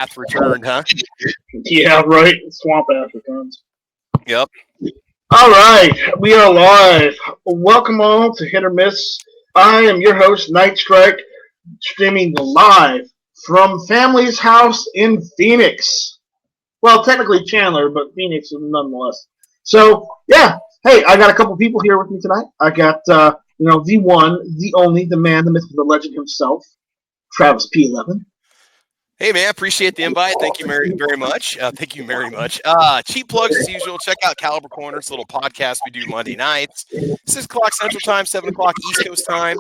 Ath returned, huh? Yeah, right. Swamp Ass returns. Yep. All right, we are live. Welcome all to Hit or Miss. I am your host, Night Strike, streaming live from family's house in Phoenix. Well, technically Chandler, but Phoenix nonetheless. So, yeah. Hey, I got a couple people here with me tonight. I got, the one, the only, the man, the myth, the legend himself, Travis P11. Hey, man, appreciate the invite. Thank you very much. Thank you very much. Cheap plugs as usual. Check out Caliber Corner. It's a little podcast we do Monday nights. 6 o'clock Central Time, 7 o'clock East Coast Time.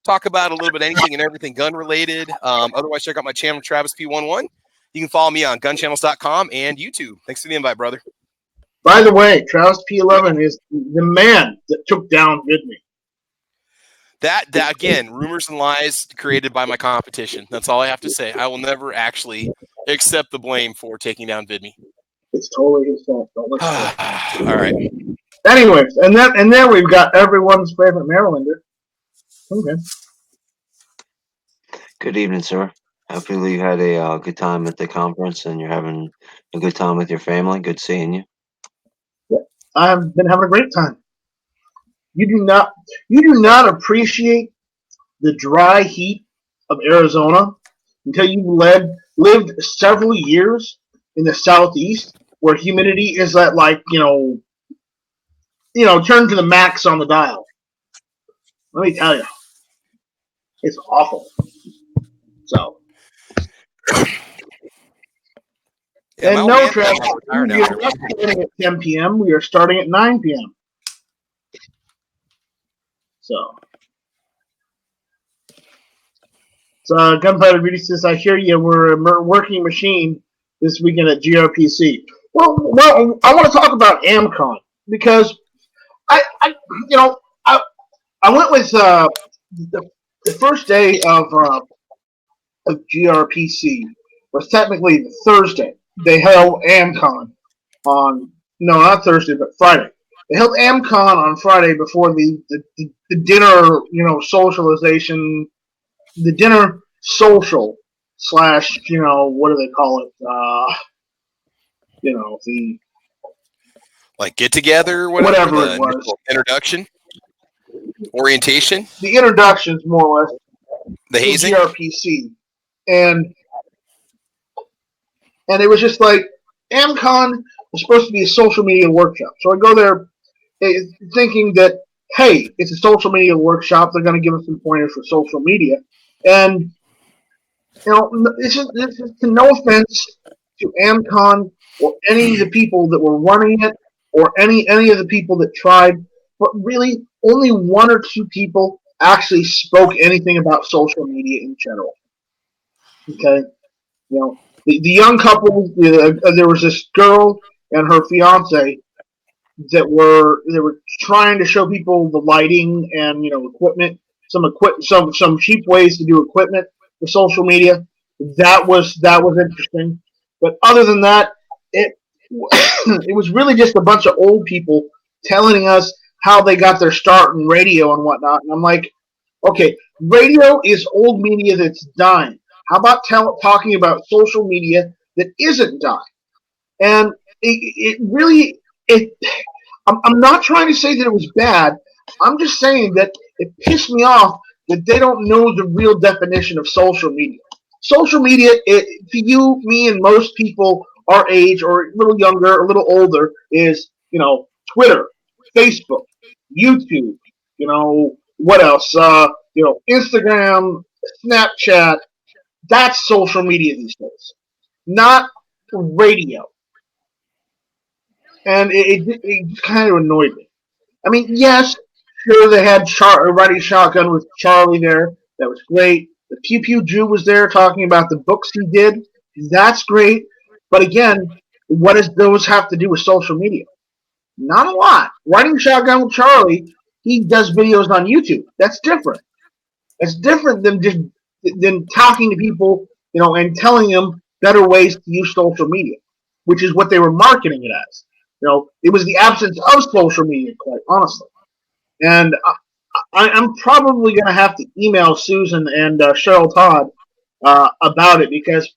Talk about a little bit anything and everything gun-related. Otherwise, check out my channel, Travis P11. You can follow me on gunchannels.com and YouTube. Thanks for the invite, brother. By the way, Travis P11 is the man that took down VidMe. That again, rumors and lies created by my competition. That's all I have to say. I will never actually accept the blame for taking down VidMe. It's totally his fault. All right. Anyways, and then we've got everyone's favorite Marylander. Okay. Good evening, sir. Hopefully you had a good time at the conference and you're having a good time with your family. Good seeing you. Yeah, I've been having a great time. You do not appreciate the dry heat of Arizona until you lived several years in the Southeast where humidity is at turn to the max on the dial. Let me tell you, it's awful. So, yeah, and no, Travis, we are not starting at 10 p.m. We are starting at 9 p.m. So, Gunfighter Beauty says, I hear you were a working machine this weekend at GRPC. Well, I want to talk about AmCon because I went with the first day of GRPC was technically Thursday. They held AmCon not Thursday, but Friday. They held AmCon on Friday before the dinner, socialization, the dinner social / what do they call it? The like get together, whatever it was. Introduction, orientation. The introductions, more or less. The hazing. GRPC, and it was just like AmCon was supposed to be a social media workshop. So I go there thinking that, hey, it's a social media workshop. They're going to give us some pointers for social media. And, this is no offense to AmCon or any of the people that were running it or any of the people that tried, but really only one or two people actually spoke anything about social media in general. Okay? The young couple, there was this girl and her fiance that were trying to show people the lighting and equipment, some cheap ways to do equipment for social media. That was interesting, but other than that, it was really just a bunch of old people telling us how they got their start in radio and whatnot. And I'm like, okay, radio is old media that's dying. How about talking about social media that isn't dying? And I'm not trying to say that it was bad. I'm just saying that it pissed me off that they don't know the real definition of social media. Social media, to you, me, and most people our age or a little younger, a little older, is, Twitter, Facebook, YouTube, what else? Instagram, Snapchat. That's social media these days, not radio. And it kind of annoyed me. I mean, yes, sure, they had riding shotgun with Charlie there. That was great. The Pew Pew Jew was there talking about the books he did. That's great. But again, what does those have to do with social media? Not a lot. Riding shotgun with Charlie, he does videos on YouTube. That's different. That's different than talking to people, and telling them better ways to use social media, which is what they were marketing it as. It was the absence of social media, quite honestly. And I'm probably going to have to email Susan and Cheryl Todd about it because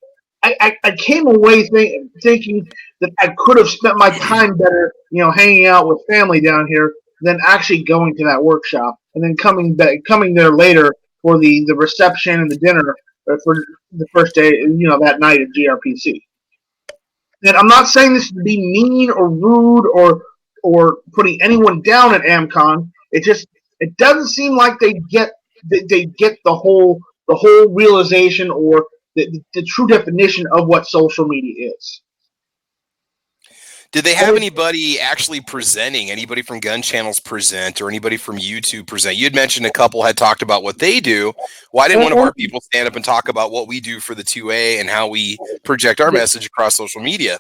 I came away thinking that I could have spent my time better, hanging out with family down here than actually going to that workshop and then coming there later for the reception and the dinner for the first day, that night at GRPC. And I'm not saying this to be mean or rude or putting anyone down at AmCon. It doesn't seem like they get the whole realization or the true definition of what social media is. Did they have anybody actually presenting? Anybody from gun channels present, or anybody from YouTube present? You had mentioned a couple had talked about what they do. Why didn't one of our people stand up and talk about what we do for the 2A and how we project our message across social media?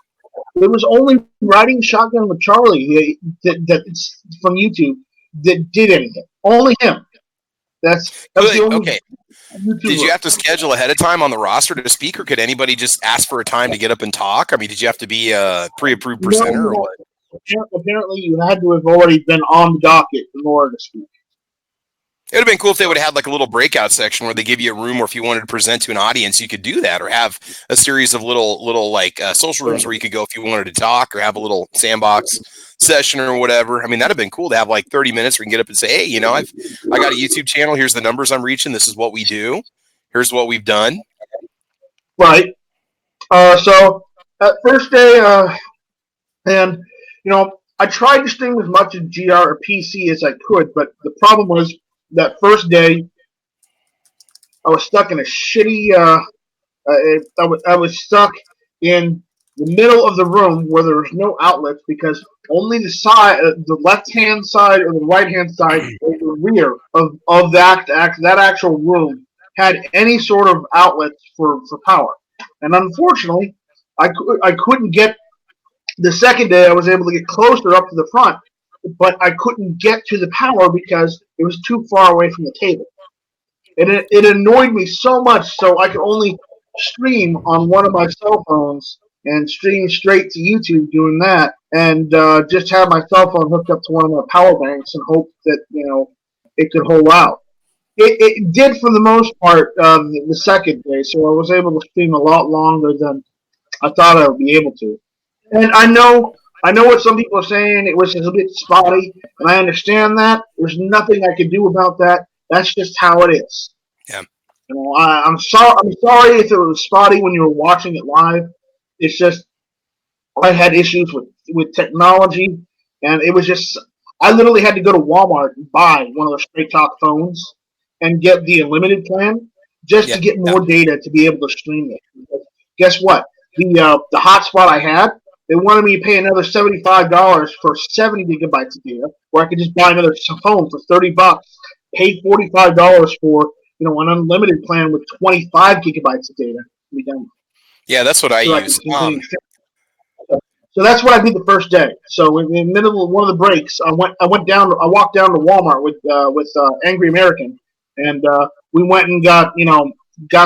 There was only Riding Shotgun with Charlie that's from YouTube that did anything. Only him. That's the only. Okay. YouTuber. Did you have to schedule ahead of time on the roster to speak, or could anybody just ask for a time to get up and talk? I mean, did you have to be a pre-approved presenter or what? Apparently, you had to have already been on the docket in order to speak. It would have been cool if they would have had like a little breakout section where they give you a room, or if you wanted to present to an audience, you could do that, or have a series of little like social rooms where you could go if you wanted to talk, or have a little sandbox session or whatever. I mean, that'd have been cool to have like 30 minutes where you can get up and say, hey, I got a YouTube channel. Here's the numbers I'm reaching. This is what we do. Here's what we've done. Right. So that first day, and I tried to stream as much of GR or PC as I could, but the problem was that first day I was stuck in a shitty. I was stuck in the middle of the room where there was no outlets because only the left-hand side or the right-hand side or the rear of that actual room had any sort of outlets for power. And unfortunately, I couldn't get. The second day, I was able to get closer up to the front, but I couldn't get to the power because it was too far away from the table. And it annoyed me so much, so I could only stream on one of my cell phones and stream straight to YouTube doing that, and just have my cell phone hooked up to one of my power banks and hope that it could hold out. It did for the most part the second day, so I was able to stream a lot longer than I thought I would be able to. And I know what some people are saying. It was a bit spotty, and I understand that. There's nothing I can do about that. That's just how it is. Yeah. I'm sorry if it was spotty when you were watching it live. It's just I had issues with technology, and it was just I literally had to go to Walmart and buy one of those Straight Talk phones and get the unlimited plan just to get more data to be able to stream it. Because guess what? The hotspot I had, they wanted me to pay another $75 for 70 gigabytes of data, where I could just buy another phone for $30, pay $45 for an unlimited plan with 25 gigabytes of data. Yeah, that's what I use. So that's what I did the first day. So in the middle of one of the breaks, I walked down to Walmart with Angry American, and we went and got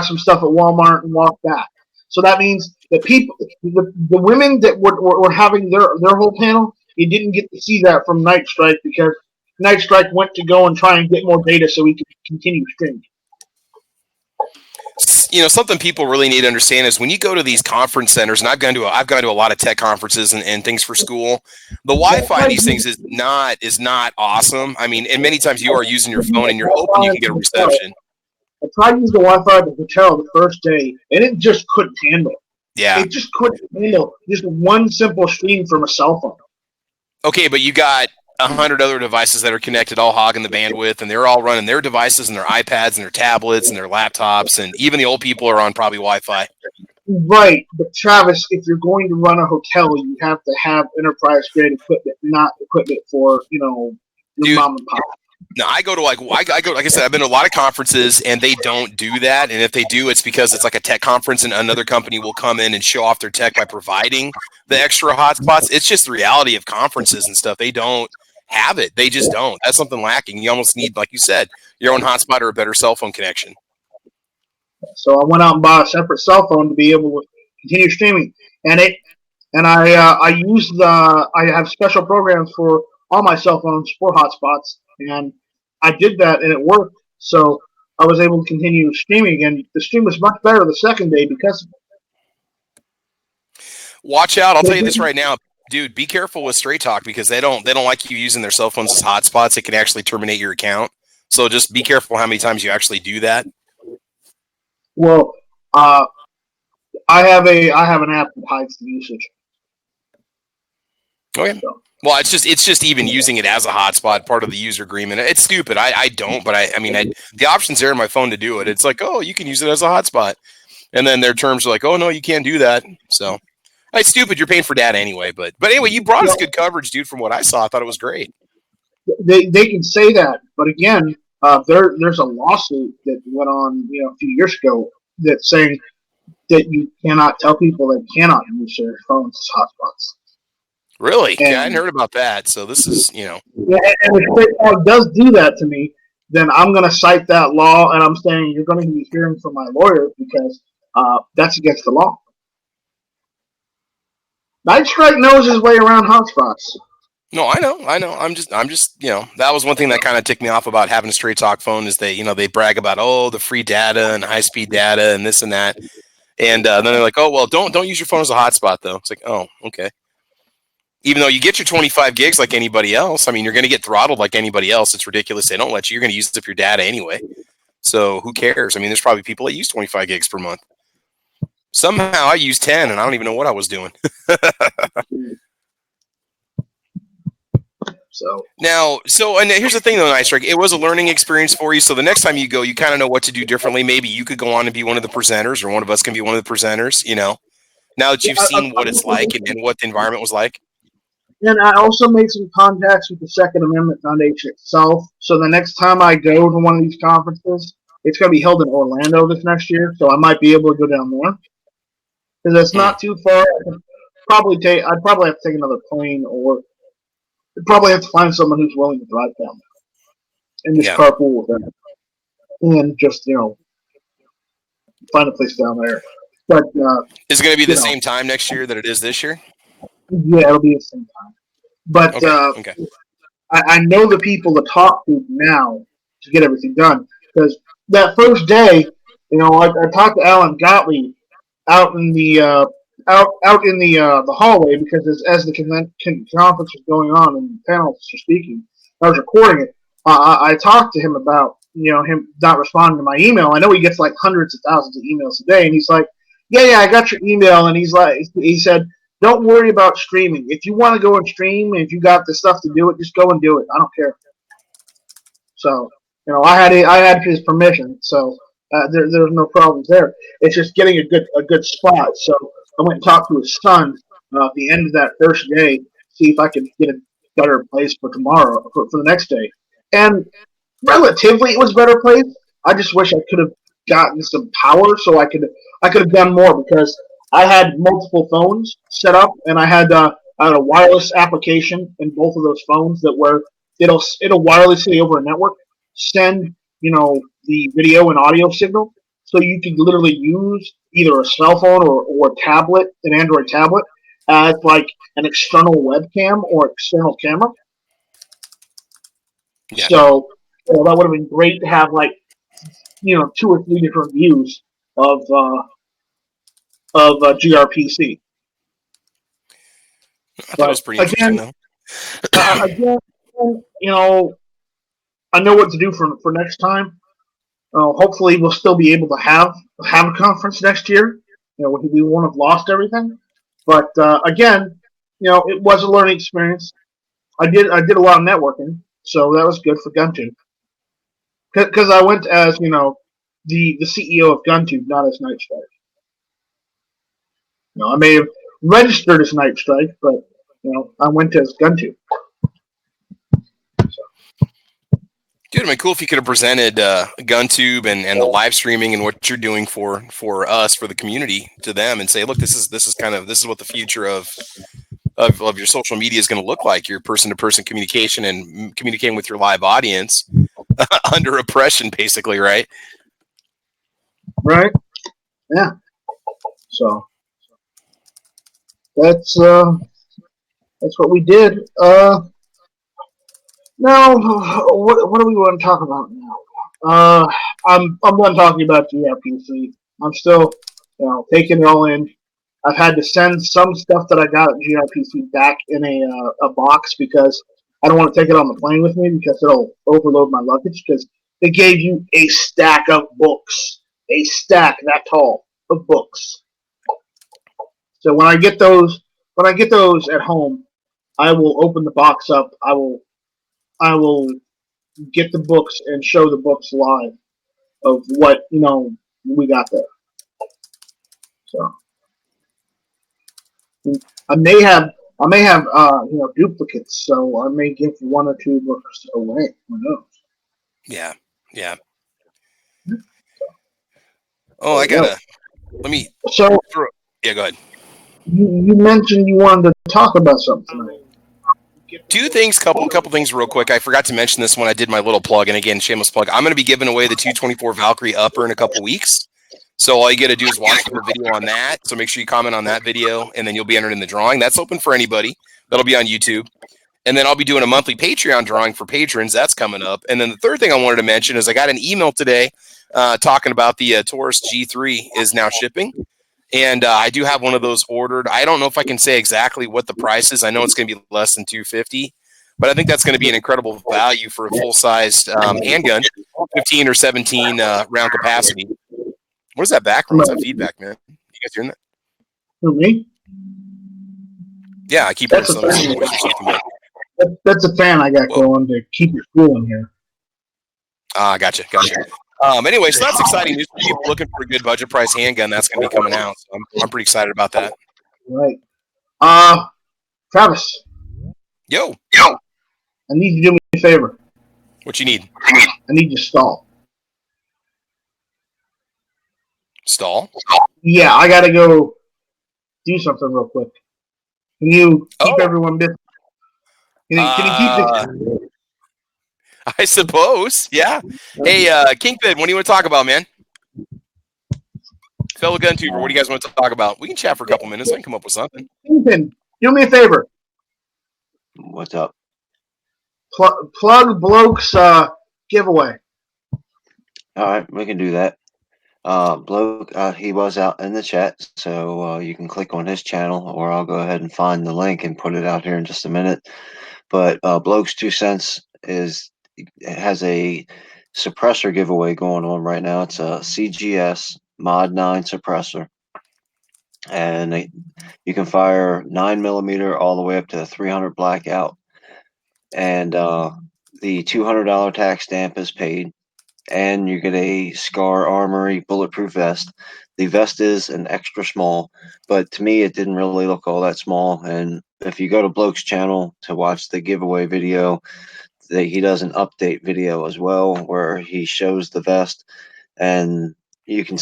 some stuff at Walmart and walked back. So that means that the women that were having their whole panel, you didn't get to see that from Night Strike because Night Strike went to go and try and get more data so we could continue streaming. Something people really need to understand is when you go to these conference centers, and I've gone to a lot of tech conferences and things for school. The Wi-Fi in these things is not awesome. I mean, and many times you are using your phone and you're hoping you can get a reception. I tried to use the Wi-Fi at the hotel the first day, and it just couldn't handle. Yeah, it just couldn't handle just one simple stream from a cell phone. Okay, but you got 100 other devices that are connected, all hogging the bandwidth, and they're all running their devices and their iPads and their tablets and their laptops, and even the old people are on probably Wi-Fi. Right, but Travis, if you're going to run a hotel, you have to have enterprise-grade equipment, not equipment for your mom and pop. No, I go like I said, I've been to a lot of conferences and they don't do that. And if they do, it's because it's like a tech conference and another company will come in and show off their tech by providing the extra hotspots. It's just the reality of conferences and stuff. They don't have it. They just don't. That's something lacking. You almost need, like you said, your own hotspot or a better cell phone connection. So I went out and bought a separate cell phone to be able to continue streaming. I have special programs for all my cell phones for hotspots, and I did that and it worked. So I was able to continue streaming, and the stream was much better the second day because of it. Watch out! I'll tell you this right now, dude. Be careful with Straight Talk because they don't like you using their cell phones as hotspots. It can actually terminate your account. So just be careful how many times you actually do that. Well, I have an app that hides the usage. Okay. Well, it's just even using it as a hotspot, part of the user agreement. It's stupid. I don't, but I mean, the option's there on my phone to do it. It's like, oh, you can use it as a hotspot, and then their terms are like, oh no, you can't do that. So it's stupid. You're paying for data anyway. But anyway, you brought us good coverage, dude. From what I saw, I thought it was great. They can say that, but again, there's a lawsuit that went on a few years ago that's saying that you cannot tell people they cannot use their phones as hotspots. Really? I hadn't heard about that. So this is, Yeah, and if Straight does do that to me, then I'm going to cite that law, and I'm saying you're going to be hearing from my lawyer because that's against the law. Night Strike knows his way around hotspots. No, I know. I'm just, that was one thing that kind of ticked me off about having a Straight Talk phone is they brag about, the free data and high speed data and this and that. And then they're like, oh, well, don't use your phone as a hotspot though. It's like, oh, okay. Even though you get your 25 gigs like anybody else, I mean, you're going to get throttled like anybody else. It's ridiculous. They don't let you. You're going to use up your data anyway. So who cares? I mean, there's probably people that use 25 gigs per month. Somehow I use 10 and I don't even know what I was doing. And here's the thing though, Nice Strike. It was a learning experience for you. So the next time you go, you kind of know what to do differently. Maybe you could go on and be one of the presenters, or one of us can be one of the presenters, now that you've seen what it's like and what the environment was like. And I also made some contacts with the Second Amendment Foundation itself. So the next time I go to one of these conferences, it's going to be held in Orlando this next year. So I might be able to go down there because it's not too far. I'd probably have to take another plane, or I'd probably have to find someone who's willing to drive down there and just carpool with them, and just find a place down there. But is it going to be the same time next year that it is this year? Yeah, it'll be the same time. But okay. I know the people to talk to now to get everything done. Because that first day, I talked to Alan Gottlieb out in the the hallway, because as the conference was going on and the panelists were speaking, I was recording it. I talked to him about him not responding to my email. I know he gets like hundreds of thousands of emails a day, and he's like, "Yeah, I got your email." And he said, "Don't worry about streaming. If you want to go and stream, and if you got the stuff to do it, just go and do it. I don't care." So, I had his permission, so there's no problems there. It's just getting a good spot. So I went and talked to his son at the end of that first day, see if I could get a better place for tomorrow, for the next day. And relatively, it was a better place. I just wish I could have gotten some power so I could have done more, because I had multiple phones set up, and I had a wireless application in both of those phones it'll wirelessly over a network send the video and audio signal, so you can literally use either a cell phone or a tablet, an Android tablet, as like an external webcam or external camera. Yeah. So that would have been great to have 2 or 3 different views of gRPC. I thought it was pretty interesting, though. Again, I know what to do for next time. Hopefully, we'll still be able to have a conference next year. We won't have lost everything. But again, it was a learning experience. I did a lot of networking, so that was good for GunTube. Because I went as the CEO of GunTube, not as Night Strike. I may have registered as Night Strike, but I went as GunTube. Dude, it'd be cool if you could have presented GunTube and the live streaming and what you're doing for us, for the community, to them, and say, look, this is what the future of your social media is going to look like. Your person-to-person communication and communicating with your live audience under oppression, basically, right? Right. Yeah. So that's what we did. Now, what do we want to talk about now? I'm done talking about gRPC. I'm still, taking it all in. I've had to send some stuff that I got at GRPC back in a box because I don't want to take it on the plane with me because it'll overload my luggage. Because they gave you a stack of books, a stack that tall of books. So when I get those at home, I will open the box up. I will get the books and show the books live of what we got there. So I may have duplicates, so I may give one or two books away. Who knows? Yeah. Oh, I gotta. Let me. So yeah, go ahead. You mentioned you wanted to talk about something tonight. Two things, couple things real quick. I forgot to mention this when I did my little plug, and again, shameless plug. I'm going to be giving away the 224 Valkyrie upper in a couple weeks. So all you got to do is watch the video on that. So make sure you comment on that video, and then you'll be entered in the drawing. That's open for anybody. That'll be on YouTube. And then I'll be doing a monthly Patreon drawing for patrons. That's coming up. And then the third thing I wanted to mention is I got an email today talking about the Taurus G3 is now shipping. And I do have one of those ordered. I don't know if I can say exactly what the price is. I know it's going to be less than $250, but I think that's going to be an incredible value for a full-sized handgun, 15 or 17 round capacity. What is that background? What's that feedback, man? You guys hearing that? Who, me? Yeah, I keep hearing some noise or something. That's a fan I got going to keep it cool in here. Gotcha. Anyway, so that's exciting news for people looking for a good budget price handgun. That's going to be coming out. So I'm pretty excited about that. Right. Travis. Yo. I need you to do me a favor. What you need? I need you to stall. Stall? Yeah, I got to go do something real quick. Can you keep everyone busy? Can you keep this? I suppose, yeah. Hey, Kingpin, what do you want to talk about, man? Fellow GunTuber, what do you guys want to talk about? We can chat for a couple minutes. I can come up with something. Kingpin, do me a favor. What's up? Plug Bloke's giveaway. All right, we can do that. Bloke, he was out in the chat, so you can click on his channel, or I'll go ahead and find the link and put it out here in just a minute. But Bloke's 2 cents has a suppressor giveaway going on right now. It's a CGS Mod 9 suppressor, and you can fire 9mm all the way up to 300 blackout, and the $200 tax stamp is paid. And you get a Scar Armory bulletproof vest. The vest is an extra small, but to me, it didn't really look all that small. And if you go to Bloke's channel to watch the giveaway video, he does an update video as well where he shows the vest, and you can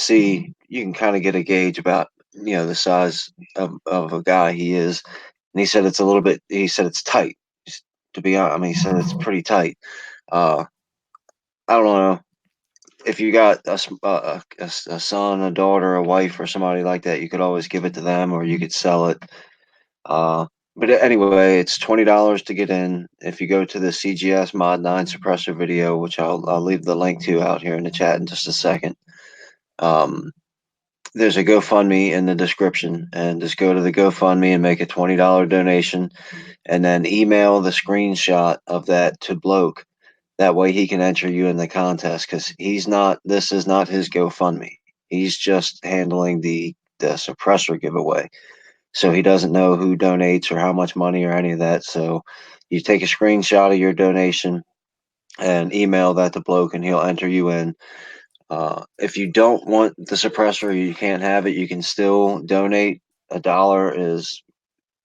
kind of get a gauge about the size of a guy he is. And he said it's a little bit. He said it's tight. To be honest, I mean, he said it's pretty tight. I don't know. If you got a son, a daughter, a wife, or somebody like that, you could always give it to them, or you could sell it. But anyway, it's $20 to get in. If you go to the CGS Mod 9 suppressor video, which I'll leave the link to out here in the chat in just a second. There's a GoFundMe in the description, and just go to the GoFundMe and make a $20 donation, and then email the screenshot of that to Bloke. That way he can enter you in the contest, because this is not his GoFundMe. He's just handling the suppressor giveaway. So he doesn't know who donates or how much money or any of that. So you take a screenshot of your donation and email that to Bloke, and he'll enter you in. If you don't want the suppressor, you can't have it, you can still donate. $1 is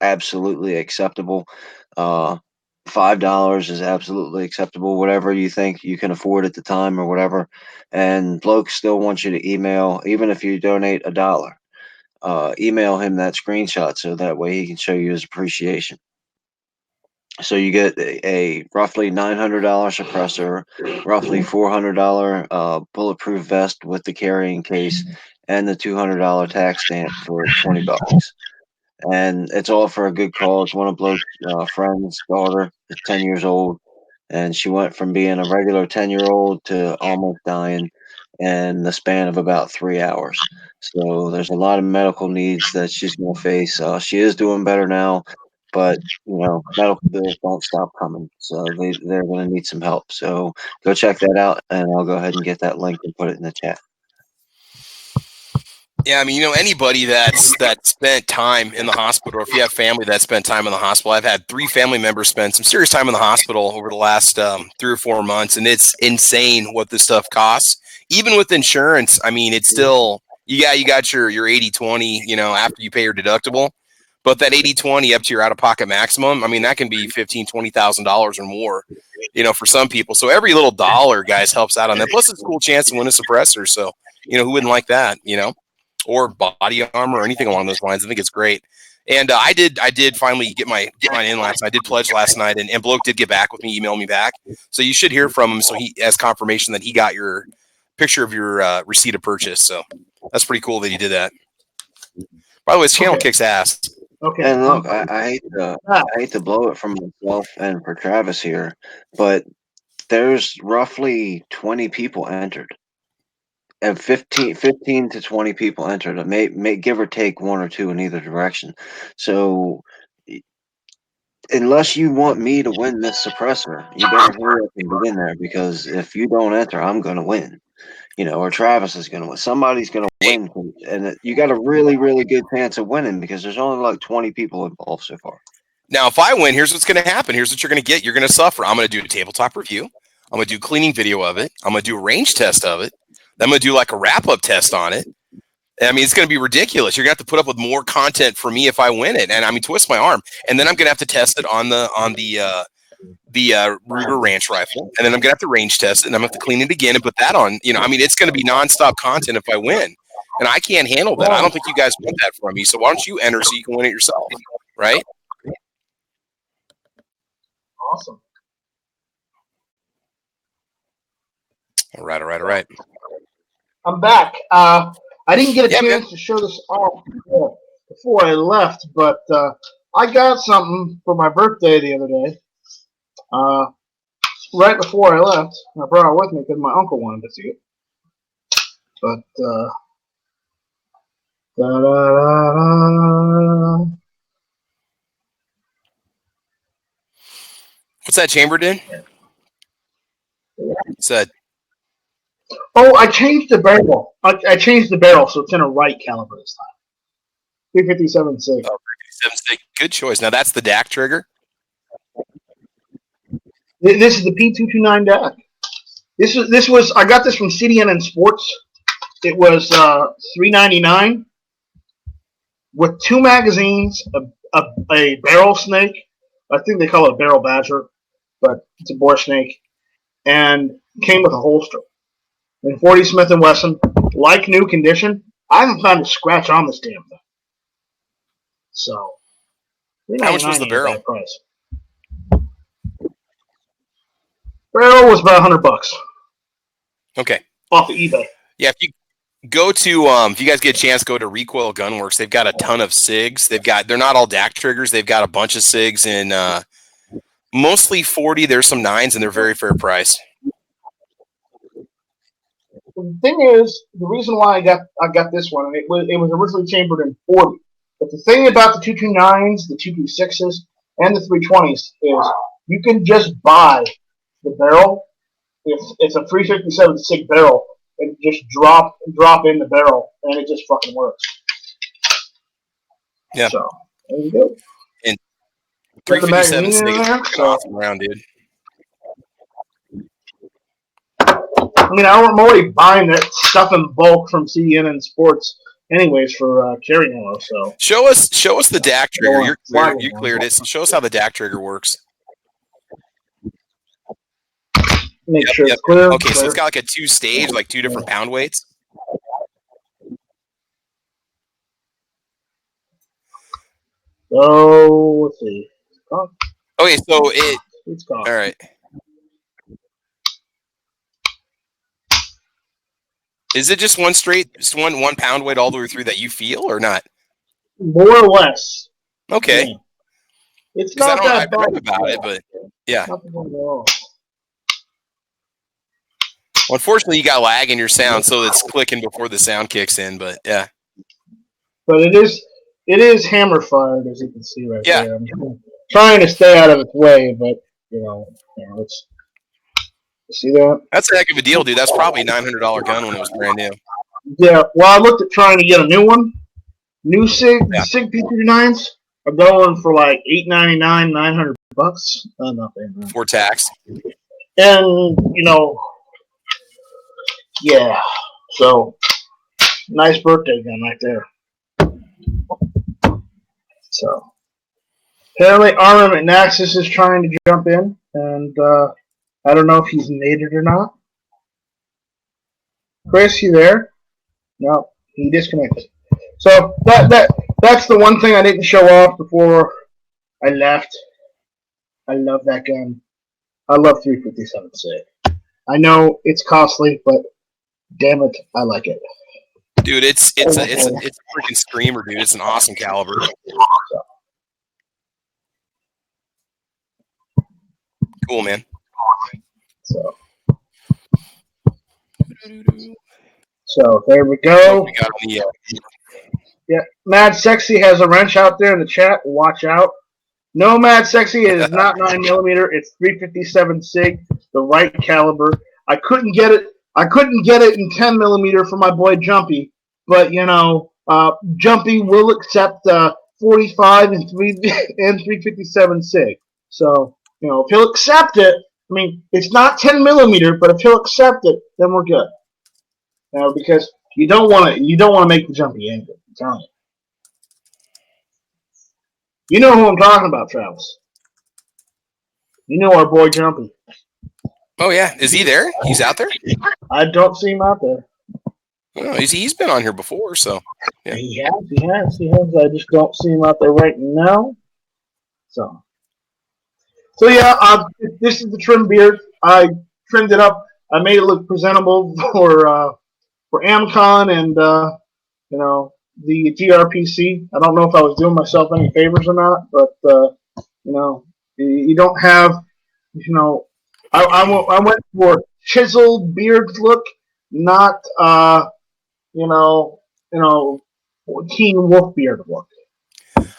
absolutely acceptable. $5 is absolutely acceptable, whatever you think you can afford at the time or whatever. And Bloke still wants you to email, even if you donate $1, email him that screenshot so that way he can show you his appreciation. So you get a roughly $900 suppressor, roughly $400 bulletproof vest with the carrying case, and the $200 tax stamp for $20. And it's all for a good cause. One of Bloke's friends' daughter is 10 years old, and she went from being a regular 10-year-old to almost dying. in the span of about 3 hours. So there's a lot of medical needs that she's going to face. She is doing better now, but medical bills don't stop coming. So they're going to need some help. So go check that out, and I'll go ahead and get that link and put it in the chat. Yeah, I mean, anybody that spent time in the hospital, or if you have family that spent time in the hospital, I've had 3 family members spend some serious time in the hospital over the last 3 or 4 months, and it's insane what this stuff costs. Even with insurance, I mean, it's still, you got your 80-20, after you pay your deductible, but that 80-20 up to your out-of-pocket maximum, I mean, that can be $15,000-$20,000 or more, for some people. So every little dollar, guys, helps out on that. Plus, it's a cool chance to win a suppressor. So, who wouldn't like that, or body armor or anything along those lines. I think it's great. And I did finally get mine in last night. I did pledge last night, and Bloke did get back with me, email me back. So you should hear from him. So he has confirmation that he got your picture of your receipt of purchase. So that's pretty cool that he did that. By the way, his channel kicks ass. Okay. And look, I hate to blow it for myself and for Travis here, but there's roughly 20 people entered. And 15 to 20 people entered. It may give or take 1 or 2 in either direction. So unless you want me to win this suppressor, you better hurry up and get in there, because if you don't enter, I'm going to win. Or Travis is going to win. Somebody's going to win, and you got a really, really good chance of winning because there's only like 20 people involved so far. Now, if I win, here's what's going to happen. Here's what you're going to get. You're going to suffer. I'm going to do a tabletop review. I'm going to do a cleaning video of it. I'm going to do a range test of it. Then I'm going to do like a wrap-up test on it. I mean, it's going to be ridiculous. You're going to have to put up with more content for me if I win it. And I mean, twist my arm. And then I'm going to have to test it on the Ruger Ranch rifle. And then I'm going to have to range test it. And I'm going to have to clean it again and put that on. I mean, it's going to be nonstop content if I win. And I can't handle that. I don't think you guys want that from me. So why don't you enter so you can win it yourself? Right? Awesome. All right. I'm back. I didn't get a chance to show this off before I left, but I got something for my birthday the other day. Right before I left, I brought it with me because my uncle wanted to see it. But what's that chamber doing? What's that? Oh, I changed the barrel. I changed the barrel, so it's in a right caliber this time. 357 SIG. Oh, 357 SIG. Good choice. Now that's the DAC trigger. This is the P229 DAC. This was I got this from CDN and Sports. It was $3.99 with 2 magazines, a barrel snake. I think they call it a barrel badger, but it's a bore snake, and came with a holster. And 40 Smith & Wesson, like new condition. I haven't found a scratch on this damn thing. So, how much was the barrel? Price. Barrel was about $100. Okay. Off of eBay. Yeah, if you go to if you guys get a chance, go to Recoil Gunworks. They've got a ton of SIGs. They're not all DAC triggers. They've got a bunch of SIGs in mostly 40. There's some 9s, and they're very fair price. The thing is, the reason why I got this one, and it was originally chambered in 40. But the thing about the 229s, the 226s, and the 320s is you can just buy the barrel. It's a 357 SIG barrel, and just drop in the barrel, and it just fucking works. Yeah. So there you go. And 357 SIG is so, awesome around, dude. I mean, I'm already buying that stuff in bulk from CDN and Sports, anyways, for carry ammo. So show us the DAC trigger. You cleared it. So show us how the DAC trigger works. Make sure it's clear. Okay, so it's got like a 2-stage, like 2 different pound weights. So let's see. Okay, so it's gone. All right. Is it just one pound weight all the way through that you feel, or not? More or less. Okay. Yeah. It's not that bad. I've read about it, but yeah. Well, Well, unfortunately, you got lag in your sound, so it's clicking before the sound kicks in. But yeah. But it is hammer fired, as you can see right Yeah. there. I'm trying to stay out of its way, but it's. You see that? That's a heck of a deal, dude. That's probably a $900 gun when it was brand new. Yeah. Well, I looked at trying to get a new one. New SIG Yeah. SIG P39s are going for like $899, $900. Nothing. Before tax. And yeah. So nice birthday gun right there. So apparently Armament Naxis is trying to jump in, and I don't know if he's mated or not. Chris, you there? No, he disconnected. So that's the one thing I didn't show off before I left. I love that gun. I love 357 SIG. I know it's costly, but damn it, I like it. Dude, it's a freaking screamer, dude. It's an awesome caliber. Cool, man. So there we go. We got the, Yeah, Mad Sexy has a wrench out there in the chat. Watch out. No, Mad Sexy, it is not 9mm. It's 357 SIG, the right caliber. I couldn't get it in 10mm for my boy Jumpy, but Jumpy will accept 45 and 357 SIG. So if he'll accept it, I mean it's not 10mm, but if he'll accept it, then we're good. Because you don't want to make the Jumpy angry. I'm telling you. You know who I'm talking about, Travis. You know our boy Jumpy. oh yeah, is he there? He's out there. I don't see him out there. Oh, he's been on here before, so yeah. He has. I just don't see him out there right now. So yeah, this is the trim beard. I trimmed it up. I made it look presentable for AmCon and the GRPC. I don't know if I was doing myself any favors or not, but you don't have I went for chiseled beard look, not Teen Wolf beard look.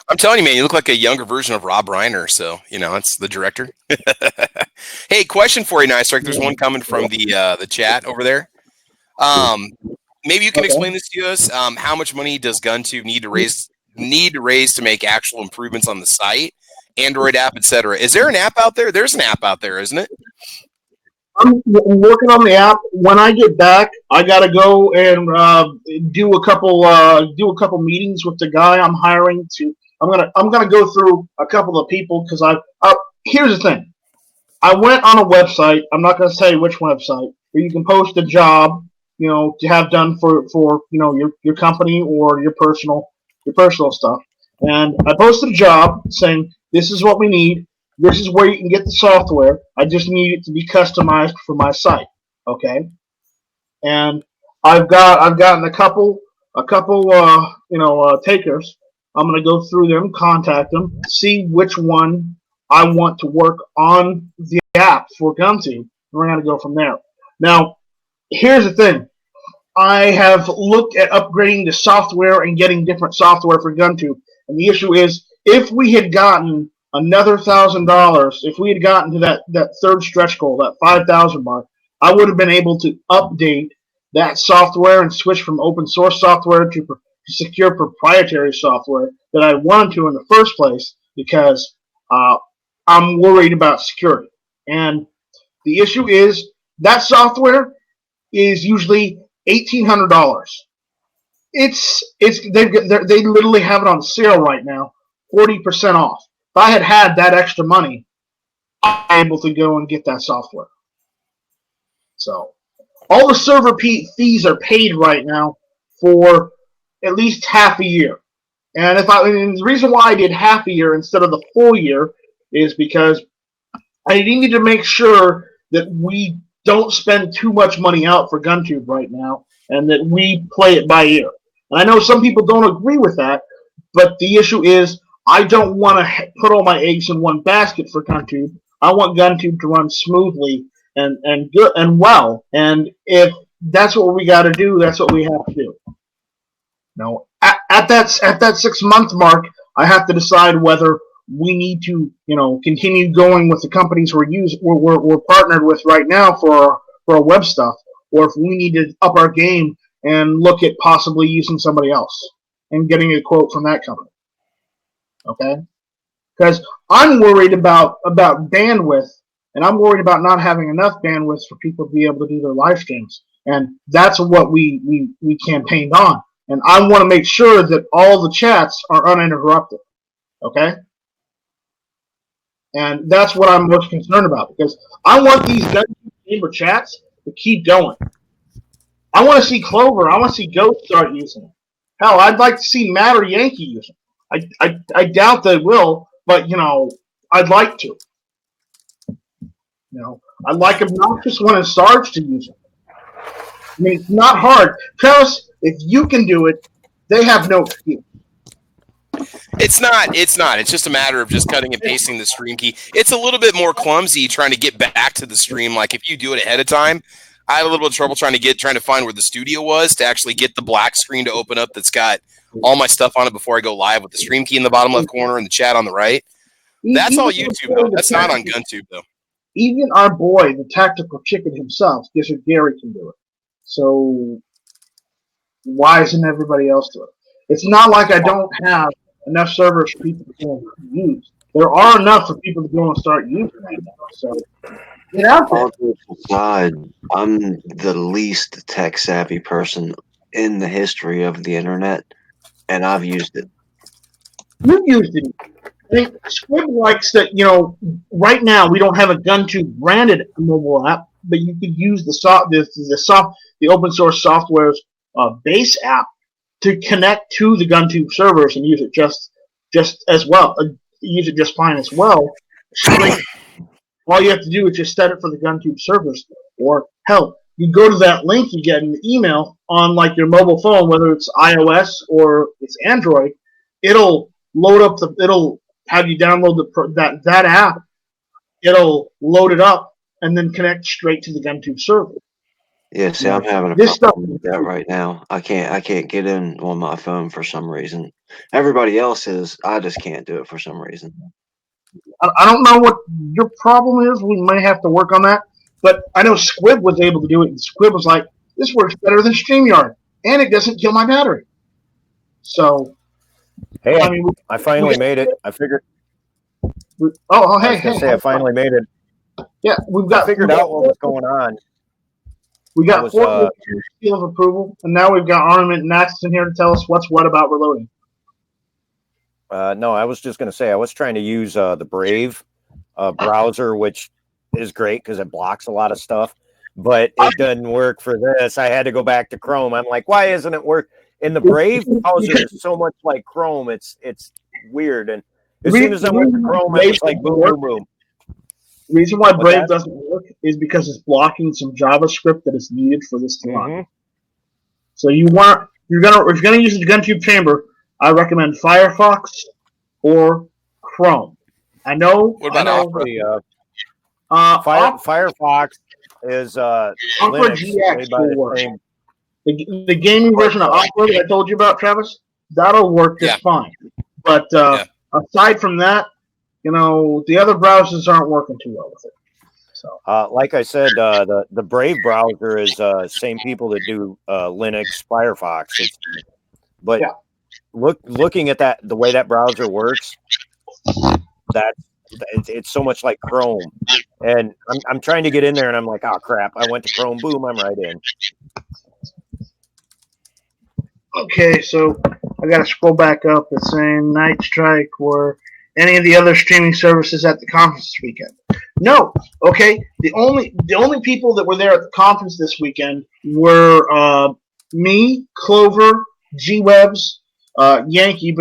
I'm telling you, man, you look like a younger version of Rob Reiner. So it's the director. Hey, question for you, Nice Strike. There's one coming from the chat over there. Maybe you can explain this to us. How much money does GunTube need to raise to make actual improvements on the site, Android app, etc.? Is there an app out there? There's an app out there, isn't it? I'm working on the app. When I get back, I gotta go and do a couple meetings with the guy I'm hiring. I'm gonna go through a couple of people because here's the thing. I went on a website. I'm not gonna say which website, where you can post a job, to have done for your company or your personal stuff. And I posted a job saying this is what we need. This is where you can get the software. I just need it to be customized for my site. Okay. And I've gotten a couple takers. I'm gonna go through them, contact them, see which one I want to work on the app for GunTube, and we're gonna go from there. Now, here's the thing. I have looked at upgrading the software and getting different software for GunTube, and the issue is if we had gotten another $1,000, if we had gotten to that third stretch goal, that 5,000 mark, I would have been able to update that software and switch from open source software to secure proprietary software that I wanted to in the first place because I'm worried about security. And the issue is that software is usually $1,800. They literally have it on sale right now, 40% off. If I had that extra money, I'm able to go and get that software. So all the server fees are paid right now for at least half a year. And the reason why I did half a year instead of the full year is because I needed to make sure that we don't spend too much money out for GunTube right now and that we play it by ear. And I know some people don't agree with that, but the issue is I don't want to put all my eggs in one basket for GunTube. I want GunTube to run smoothly and good and well. And if that's what we got to do, that's what we have to do. Now, at that 6 month mark, I have to decide whether we need to, continue going with the companies we're partnered with right now for our web stuff, or if we need to up our game and look at possibly using somebody else and getting a quote from that company. Okay, because I'm worried about bandwidth, and I'm worried about not having enough bandwidth for people to be able to do their live streams, and that's what we campaigned on. And I want to make sure that all the chats are uninterrupted. Okay? And that's what I'm most concerned about, because I want these GunTube chamber chats to keep going. I want to see Clover. I want to see Ghost start using it. Hell, I'd like to see Matt or Yankee use it. I doubt they will, but, I'd like to. I'd like Obnoxious One and Sarge to use it. I mean, it's not hard. Travis, if you can do it, they have no excuse. It's not. It's just a matter of just cutting and pasting the stream key. It's a little bit more clumsy trying to get back to the stream. Like if you do it ahead of time, I had a little bit of trouble trying to find where the studio was to actually get the black screen to open up that's got all my stuff on it before I go live with the stream key in the bottom left corner and the chat on the right. That's all YouTube though. That's not on GunTube though. Even our boy, the Tactical Chicken himself, Gizzard Gary, can do it. So why isn't everybody else doing it? It's not like I don't have enough servers for people to go and use. There are enough for people to go and start using right now. So get out there. All jokes aside, I'm the least tech savvy person in the history of the internet, and I've used it. You've used it. I think Squib likes that, right now we don't have a GunTube branded mobile app, but you could use the open source software's base app to connect to the GunTube servers and use it just as well. Use it just fine as well. All you have to do is just set it for the GunTube servers, or hell, you go to that link you get in the email on like your mobile phone, whether it's iOS or it's Android. It'll load up it'll have you download that app. It'll load it up and then connect straight to the GunTube server. Yeah, see, I'm having a problem with that right now. I can't get in on my phone for some reason. Everybody else is. I just can't do it for some reason. I don't know what your problem is. We might have to work on that. But I know Squib was able to do it, and Squib was like, "This works better than StreamYard, and it doesn't kill my battery." So, hey, I finally made it. I figured. I finally made it. Yeah, I figured out what was going on. We got 4 seal of approval, and now we've got Armament and Max in here to tell us what's what about reloading. No, I was just going to say I was trying to use the Brave browser, which is great because it blocks a lot of stuff, but it doesn't work for this. I had to go back to Chrome. I'm like, why isn't it work? In the Brave browser is so much like Chrome. It's weird. And as soon as I went to Chrome, it was like boom, boom, boom. The reason why Brave doesn't work is because it's blocking some JavaScript that is needed for this to run. So if you're gonna use the GunTube chamber, I recommend Firefox or Chrome. I know. What about Opera? Firefox is Opera Linux GX by will work. same. The gaming version of Opera that I told you about, Travis, that'll work just fine. But aside from that, the other browsers aren't working too well with it. So, like I said, the Brave browser is same people that do Linux Firefox. Looking at the way that browser works, it's so much like Chrome. And I'm trying to get in there, and I'm like, oh crap! I went to Chrome. Boom! I'm right in. Okay, so I got to scroll back up. It's saying Night Strike or any of the other streaming services at the conference this weekend. No. Okay. The only people that were there at the conference this weekend were me, Clover, G-Webs, Yankee.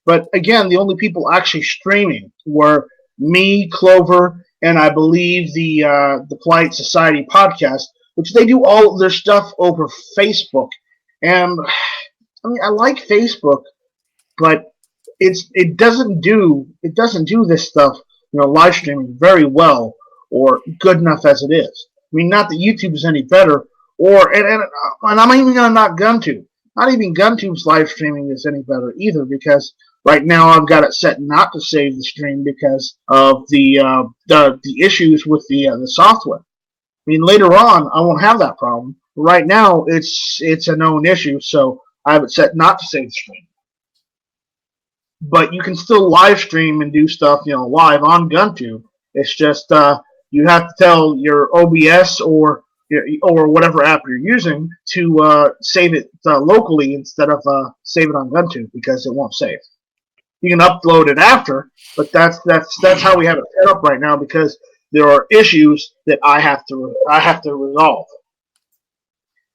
But again, the only people actually streaming were me, Clover, and I believe the Polite Society podcast, which they do all of their stuff over Facebook. And I like Facebook, but it doesn't do this stuff, live streaming very well or good enough as it is. mean, not that YouTube is any better, and I'm even going to knock GunTube. Not even GunTube's live streaming is any better either, because right now I've got it set not to save the stream because of the issues with the software. I mean, later on I won't have that problem. But right now it's a known issue, so I have it set not to save the stream. But you can still live stream and do stuff, live on GunTube. It's just you have to tell your OBS or whatever app you're using to save it locally instead of save it on GunTube, because it won't save. You can upload it after, but that's how we have it set up right now, because there are issues that I have to resolve,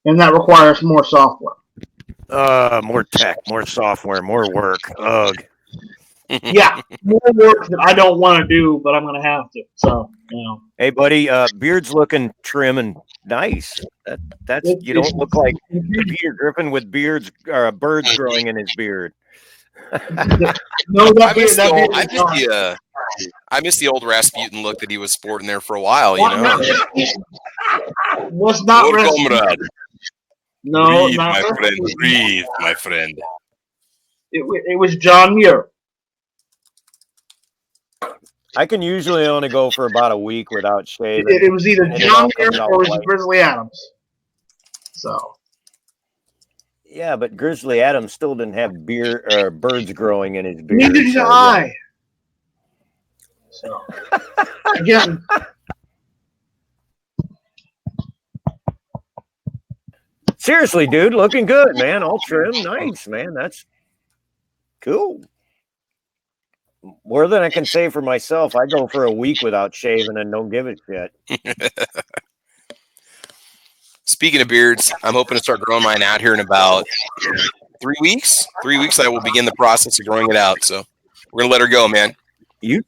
and that requires more software. More tech, more software, more work. Ugh. Yeah, more work that I don't want to do, but I'm going to have to. So, Hey, buddy, beard's looking trim and nice. That's you don't look like Peter Griffin with birds growing in his beard. No, I miss the old Rasputin look that he was sporting there for a while. Was not comrade. No, Breathe, not my Rasputin. friend. Breathe, my friend. It was John Muir. I can usually only go for about a week without shaving. It was either John Muir or it was Grizzly Adams. So. Yeah, but Grizzly Adams still didn't have birds growing in his beard. Neither did I. So, again. Seriously, dude, looking good, man. All trim, nice, man. That's cool. More than I can say for myself. I go for a week without shaving and don't give a shit. Speaking of beards, I'm hoping to start growing mine out here in about 3 weeks. 3 weeks, I will begin the process of growing it out. So we're gonna let her go, man. You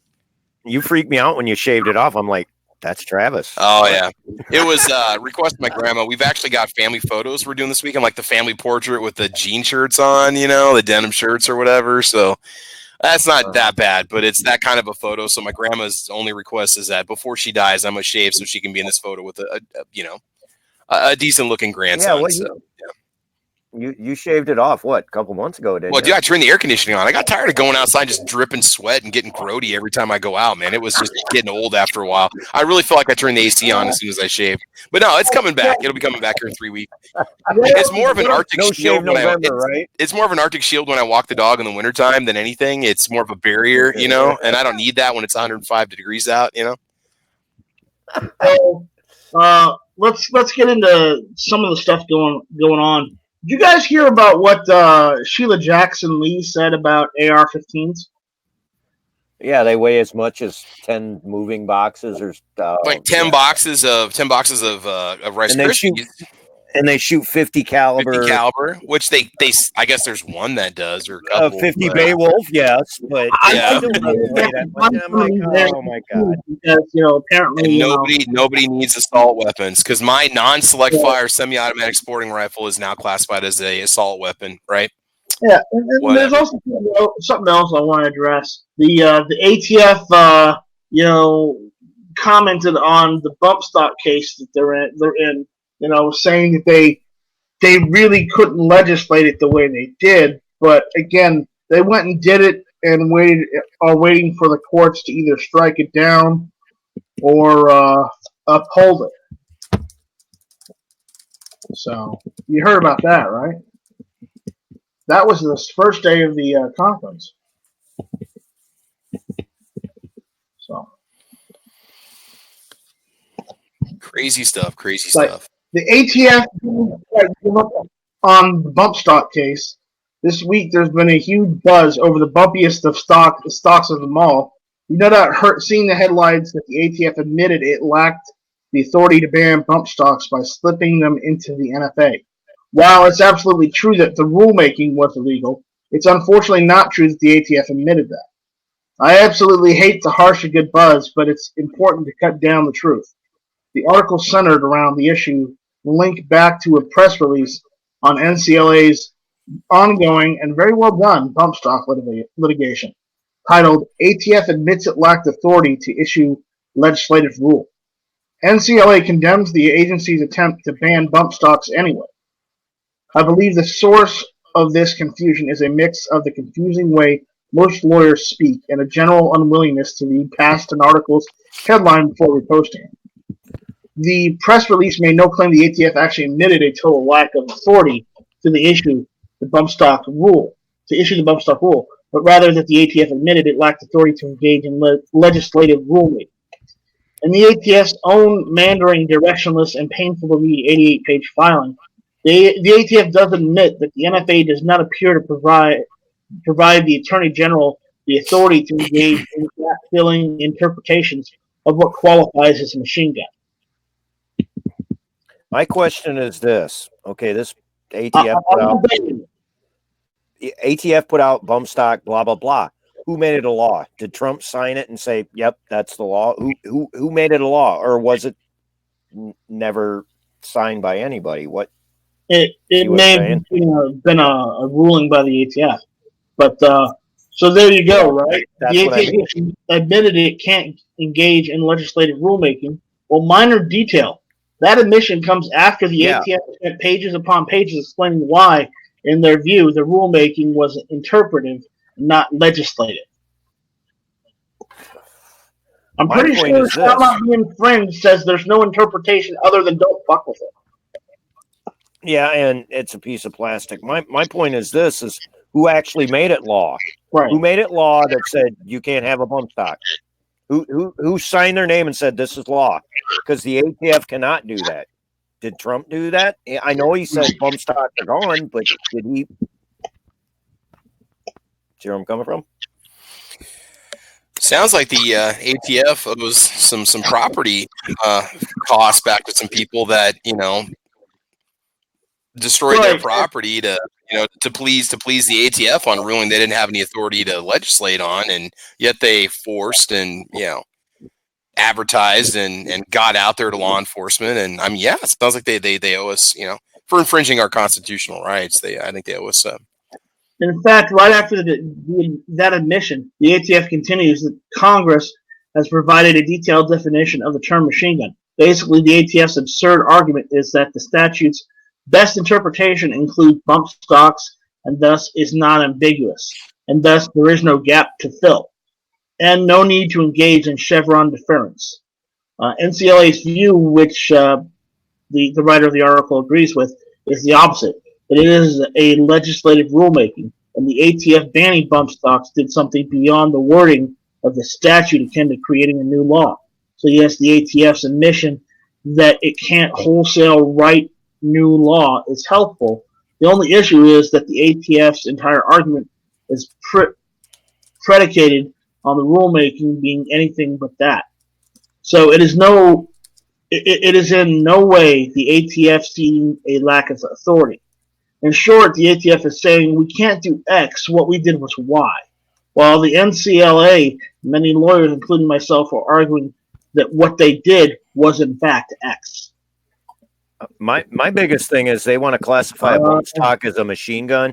freaked me out when you shaved it off. I'm like, that's Travis. Oh yeah, it was requested by my grandma. We've actually got family photos we're doing this weekend, like the family portrait with the jean shirts on, the denim shirts or whatever. So that's not that bad, but it's that kind of a photo. So my grandma's only request is that before she dies, I'm gonna shave so she can be in this photo with a decent looking grandson. You shaved it off, what, a couple months ago, didn't you? Well, dude, I turned the air conditioning on. I got tired of going outside just dripping sweat and getting grody every time I go out, man. It was just getting old after a while. I really feel like I turned the AC on as soon as I shaved. But no, it's coming back. It'll be coming back here in 3 weeks. It's more of an Arctic shield. Right? It's more of an Arctic shield when I walk the dog in the wintertime than anything. It's more of a barrier, and I don't need that when it's 105 degrees out, So, let's get into some of the stuff going on. Did you guys hear about what Sheila Jackson Lee said about AR-15s? Yeah, they weigh as much as 10 moving boxes or like 10 boxes of Rice Krispies. And they shoot 50 caliber, which they I guess there's one that does, or a couple, 50 Beowulf, yes, but yeah. I don't know that much. I'm like, oh my god! Because apparently nobody needs assault weapons, because my non-select fire semi-automatic sporting rifle is now classified as a assault weapon, right? Yeah, and there's also something else I want to address. The ATF, commented on the bump stock case that they're in. Saying that they really couldn't legislate it the way they did, but again, they went and did it and are waiting for the courts to either strike it down or uphold it. So you heard about that, right? That was the first day of the conference. So crazy stuff. The ATF on the bump stock case. This week, there's been a huge buzz over the bumpiest of stocks of them all. Seeing the headlines that the ATF admitted it lacked the authority to ban bump stocks by slipping them into the NFA. While it's absolutely true that the rulemaking was illegal, it's unfortunately not true that the ATF admitted that. I absolutely hate the harsh a good buzz, but it's important to cut down the truth. The article centered around the issue link back to a press release on NCLA's ongoing and very well done bump stock litigation, titled "ATF Admits It Lacked Authority to Issue Legislative Rule." NCLA condemns the agency's attempt to ban bump stocks anyway. I believe the source of this confusion is a mix of the confusing way most lawyers speak and a general unwillingness to read past an article's headline before reposting it. The press release made no claim the ATF actually admitted a total lack of authority to issue the bump stock rule, but rather that the ATF admitted it lacked authority to engage in legislative rulemaking. In the ATF's own meandering, directionless, and painful to read 88-page filing, the ATF does admit that the NFA does not appear to provide the Attorney General the authority to engage in gap-filling interpretations of what qualifies as a machine gun. My question is this. Okay, this ATF put out bump stock, blah, blah, blah. Who made it a law? Did Trump sign it and say, yep, that's the law? Who made it a law? Or was it never signed by anybody? What? It may have been a ruling by the ATF. But so there you go, right? That's the what ATF admitted it can't engage in legislative rulemaking. Well, minor detail. That admission comes after the ATF spent pages upon pages explaining why, in their view, the rulemaking was interpretive, not legislative. I'm pretty sure Stop Not Being Friends says there's no interpretation other than don't fuck with it. Yeah, and it's a piece of plastic. My point is this, is who actually made it law? Right. Who made it law that said you can't have a bump stock? Who signed their name and said this is law? Because the ATF cannot do that. Did Trump do that? I know he said bump stocks are gone, but did he? See where I'm coming from? Sounds like the ATF owes some property costs back to some people that destroyed their property to please the ATF on a ruling they didn't have any authority to legislate on, and yet they forced and advertised and got out there to law enforcement. And I mean, it sounds like they owe us for infringing our constitutional rights. I think they owe us. In fact, right after that admission, the ATF continues that Congress has provided a detailed definition of the term machine gun. Basically, the ATF's absurd argument is that the statute's best interpretation includes bump stocks and thus is not ambiguous, and thus there is no gap to fill, and no need to engage in Chevron deference. NCLA's view, which the writer of the article agrees with, is the opposite. That it is a legislative rulemaking, and the ATF banning bump stocks did something beyond the wording of the statute akin to creating a new law. So yes, the ATF's admission that it can't wholesale write new law is helpful. The only issue is that the ATF's entire argument is predicated on the rulemaking being anything but that. So it is in no way the ATF seeing a lack of authority. In short, the ATF is saying we can't do X, what we did was Y. While the NCLA, many lawyers, including myself, are arguing that what they did was in fact X. My biggest thing is they want to classify a bump stock as a machine gun.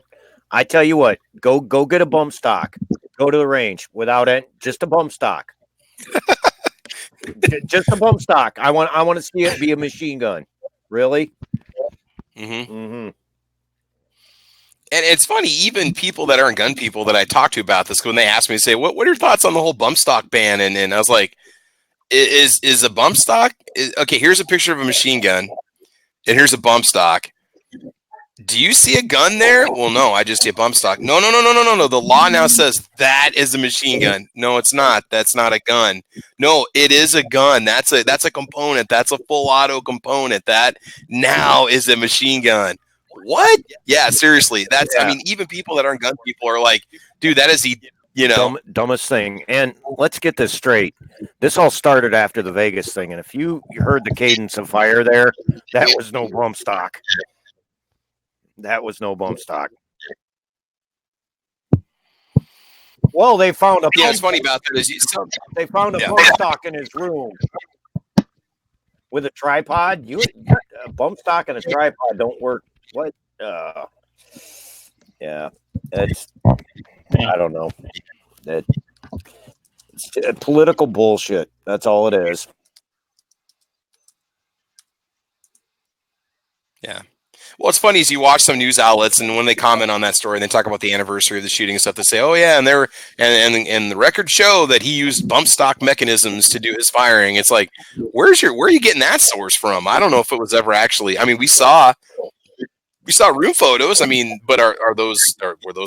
I tell you what, go get a bump stock. Go to the range without it, just a bump stock. Just a bump stock. I want to see it be a machine gun. Really? Mm-hmm. Mm-hmm. And it's funny, even people that aren't gun people that I talk to about this, when they ask me, say, what are your thoughts on the whole bump stock ban? And I was like, is a bump stock? Okay, here's a picture of a machine gun, and here's a bump stock. Do you see a gun there? Well, no, I just see a bump stock. No. The law now says that is a machine gun. No, it's not. That's not a gun. No, it is a gun. That's a component. That's a full auto component. That now is a machine gun. What? Yeah, seriously. I mean, even people that aren't gun people are like, dude, that is the dumbest thing. And let's get this straight. This all started after the Vegas thing, and if you heard the cadence of fire there, that was no bump stock. That was no bump stock. Well, they found a it's funny about that is they found a bump stock in his room with a tripod. A bump stock and a tripod don't work. What? Yeah, it's I don't know. It's political bullshit. That's all it is. Yeah. Well, it's funny is you watch some news outlets, and when they comment on that story, and they talk about the anniversary of the shooting and stuff, they say, "Oh yeah," and and the records show that he used bump stock mechanisms to do his firing. It's like, where are you getting that source from? I don't know if it was ever actually. I mean, we saw room photos. I mean, but were those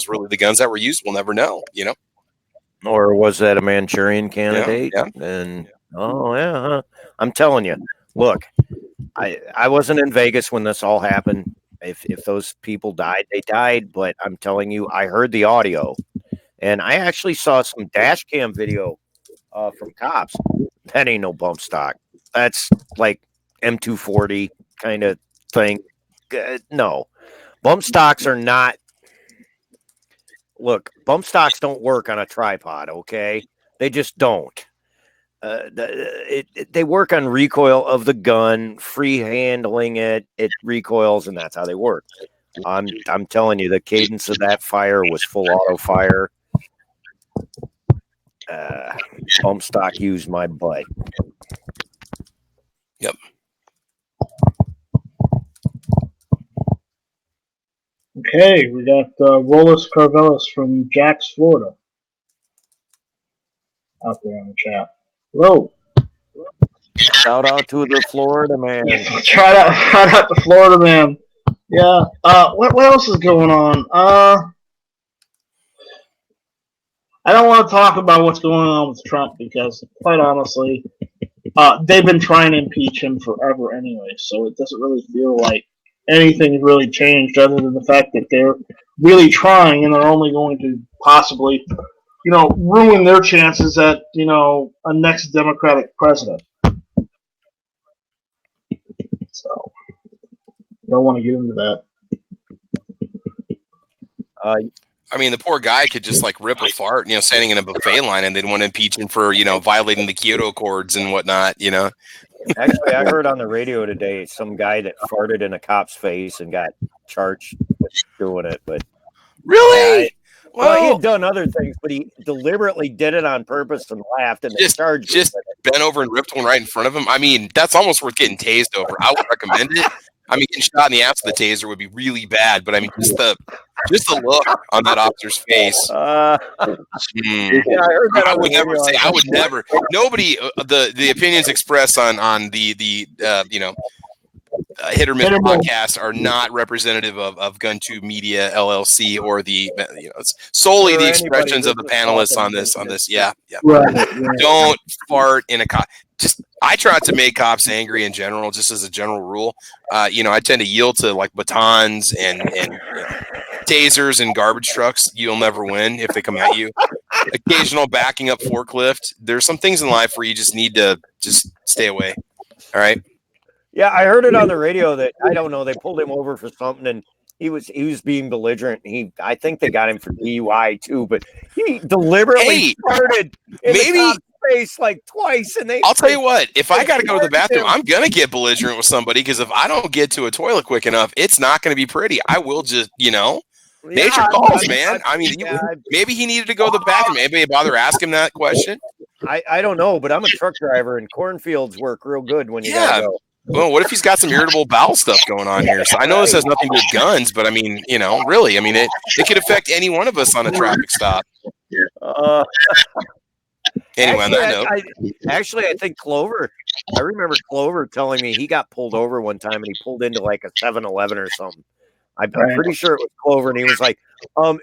really the guns that were used? We'll never know. You know, Or was that a Manchurian candidate? Yeah. And huh? I'm telling you, look, I wasn't in Vegas when this all happened. If those people died, they died. But I'm telling you, I heard the audio, and I actually saw some dash cam video from cops. That ain't no bump stock. That's like M240 kind of thing. No, bump stocks are not. Look, bump stocks don't work on a tripod. Okay, they just don't. They work on recoil of the gun, free handling it. It recoils, and that's how they work. I'm telling you, the cadence of that fire was full auto fire. Bump stock used my butt. Yep. Okay, we got Rollis Carvelis from Jax, Florida, out there in the chat. Hello. Shout out to the Florida man. Shout out to Florida man. Yeah. What else is going on? I don't want to talk about what's going on with Trump because, quite honestly, they've been trying to impeach him forever anyway. So it doesn't really feel like anything really changed, other than the fact that they're really trying, and they're only going to possibly, ruin their chances at, a next Democratic president. So, don't want to get into that. I mean, the poor guy could just like rip a fart, standing in a buffet line, and they'd want to impeach him for, violating the Kyoto Accords and whatnot, Actually, I heard on the radio today some guy that farted in a cop's face and got charged with doing it. But really, well, he had done other things, but he deliberately did it on purpose and laughed and just bent over and ripped one right in front of him. I mean, that's almost worth getting tased over. I would recommend it. I mean, getting shot in the ass with the taser would be really bad, but I mean, just the look on that officer's face. Yeah, I heard that. I would never say. I would never. Nobody. The opinions expressed on the Hit or Miss podcast are not representative of GunTube Media LLC or the it's solely the expressions of the panelists on this. Yeah. Right. Don't fart in a cop. I try to make cops angry in general, just as a general rule. I tend to yield to like batons and tasers and garbage trucks. You'll never win if they come at you. Occasional backing up forklift. There's some things in life where you just need to just stay away. All right. Yeah, I heard it on the radio that I don't know. They pulled him over for something, and he was being belligerent. I think they got him for DUI too, but he deliberately farted in the cop's face like twice. And I'll tell you what, if I got to go to the bathroom, I'm gonna get belligerent with somebody because if I don't get to a toilet quick enough, it's not gonna be pretty. I will just, nature calls, man. I mean, maybe he needed to go to the bathroom. Maybe bother ask him that question. I don't know, but I'm a truck driver, and cornfields work real good when you gotta go. Well, what if he's got some irritable bowel stuff going on here? So I know this has nothing to do with guns, but I mean, really, I mean, it could affect any one of us on a traffic stop. Anyway, on that note. I think Clover, I remember Clover telling me he got pulled over one time and he pulled into like a 7-Eleven or something. I'm pretty sure it was Clover, and he was like,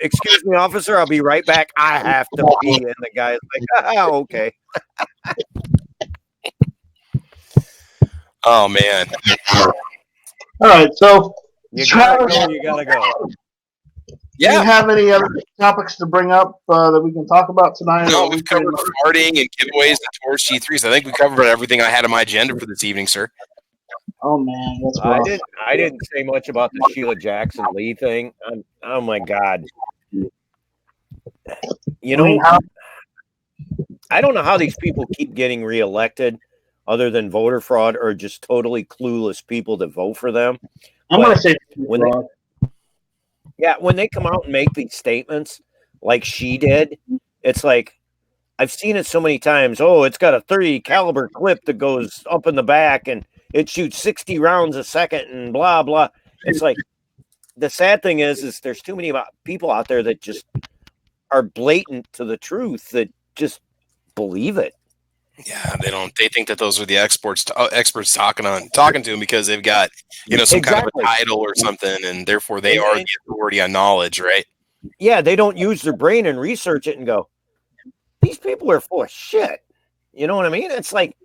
excuse me, officer, I'll be right back. I have to pee. And the guy's like, okay. Oh man! All right, so you gotta go. Yeah. Do you have any other topics to bring up that we can talk about tonight? No, we've covered farting and giveaways and Taurus G3s. I think we covered everything I had on my agenda for this evening, sir. Oh man, that's rough. I didn't say much about the Sheila Jackson Lee thing. Oh my God! I don't know how these people keep getting reelected, other than voter fraud or just totally clueless people that vote for them. I'm going to say when they come out and make these statements like she did, it's like, I've seen it so many times. Oh, it's got a 30 caliber clip that goes up in the back and it shoots 60 rounds a second and blah, blah. It's like the sad thing is there's too many people out there that just are blatant to the truth that just believe it. Yeah, they think that those are the experts talking to them because they've got, some kind of a title or something, and therefore they are the authority on knowledge, right? Yeah, they don't use their brain and research it and go, these people are full of shit. You know what I mean? It's like,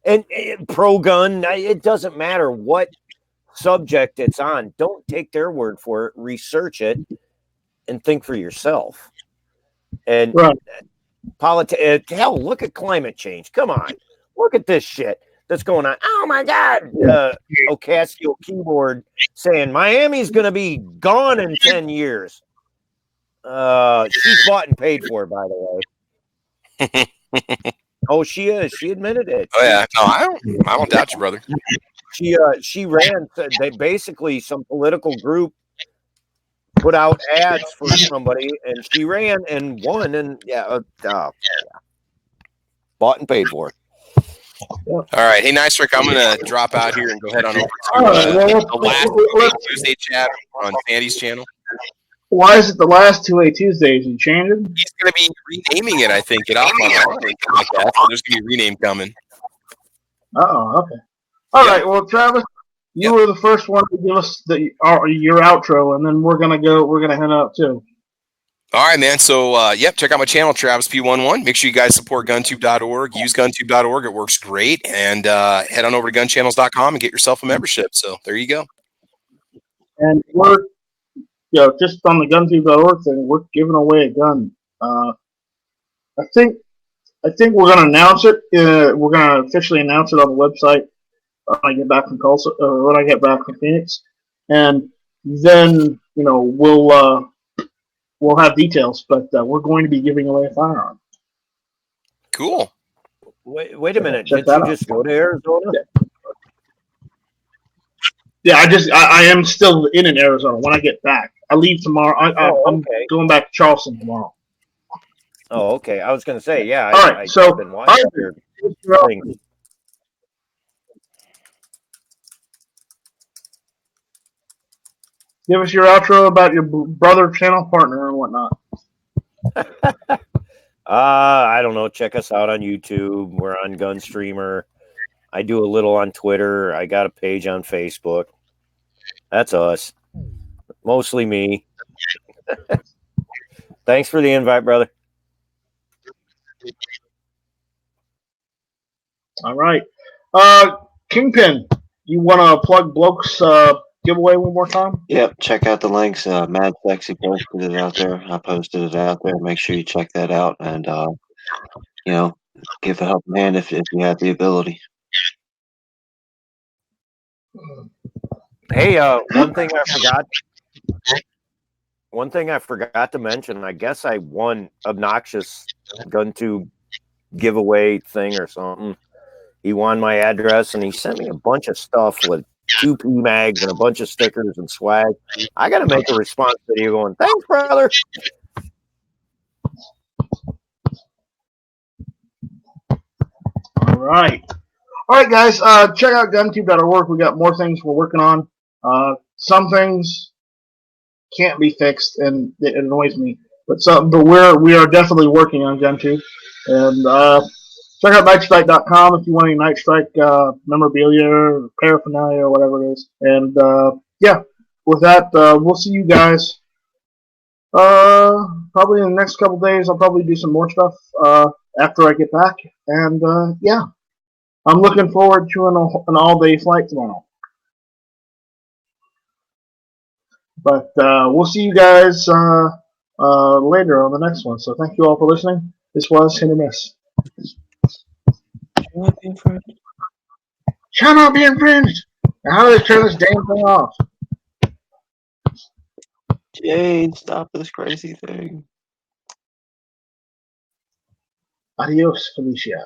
and pro-gun, it doesn't matter what subject it's on. Don't take their word for it. Research it and think for yourself. And Right. hell, look at climate change. Come on. Look at this shit that's going on. Oh, my God. Ocasio keyboard saying Miami's going to be gone in 10 years. She's bought and paid for, by the way. Oh, she is. She admitted it. Oh yeah, no, I don't doubt you, brother. She ran. They basically, some political group put out ads for somebody, and she ran and won, and bought and paid for. All right, hey, Nice Rick, I'm gonna drop out here and go ahead on over to the last Tuesday chat on Sandy's channel. Why is it the last 2A Tuesdays? You changed it? He's going to be renaming it, I think. Get off on it. Like that. There's going to be a rename coming. Okay. All right. Well, Travis, you were the first one to give us your outro, and then we're gonna head out too. All right, man. So, check out my channel, Travis P11. Make sure you guys support GunTube.org. Use GunTube.org. It works great. And head on over to gunchannels.com and get yourself a membership. So there you go. And we're just on the GunTube.org thing, we're giving away a gun. I think we're going to announce it. We're going to officially announce it on the website when I get back from Tulsa, when I get back from Phoenix, and then we'll have details. But we're going to be giving away a firearm. Cool. Wait a minute. Did you just go to Arizona? Yeah, I am still in Arizona when I get back. I leave tomorrow. I'm going back to Charleston tomorrow. Oh, okay. I was going to say, yeah. All right, so I've been watching your thing. Give us your outro about your brother, channel partner, and whatnot. I don't know. Check us out on YouTube. We're on Gunstreamer. I do a little on Twitter. I got a page on Facebook. That's us. Mostly me. Thanks for the invite, brother. All right. Kingpin, you want to plug Bloke's giveaway one more time? Yep. Check out the links. Mad Sexy posted it out there. I posted it out there. Make sure you check that out and, give a helping hand if you have the ability. Hey, one thing I forgot to mention, I guess I won obnoxious GunTube giveaway thing or something. He won my address and he sent me a bunch of stuff with 2 PMags and a bunch of stickers and swag. I got to make a response video going, thanks, brother. All right, guys. Check out GunTube.org. We got more things we're working on. Some things can't be fixed, and it annoys me. But we are definitely working on GunTube. And check out nightstrike.com if you want any Night Strike memorabilia or paraphernalia or whatever it is. And with that, we'll see you guys probably in the next couple days. I'll probably do some more stuff after I get back. And I'm looking forward to an all-day flight tomorrow. But we'll see you guys later on the next one. So thank you all for listening. This was Hit or Miss. Shall not be infringed. Now, how do they turn this damn thing off? Jade, stop this crazy thing. Adios, Felicia.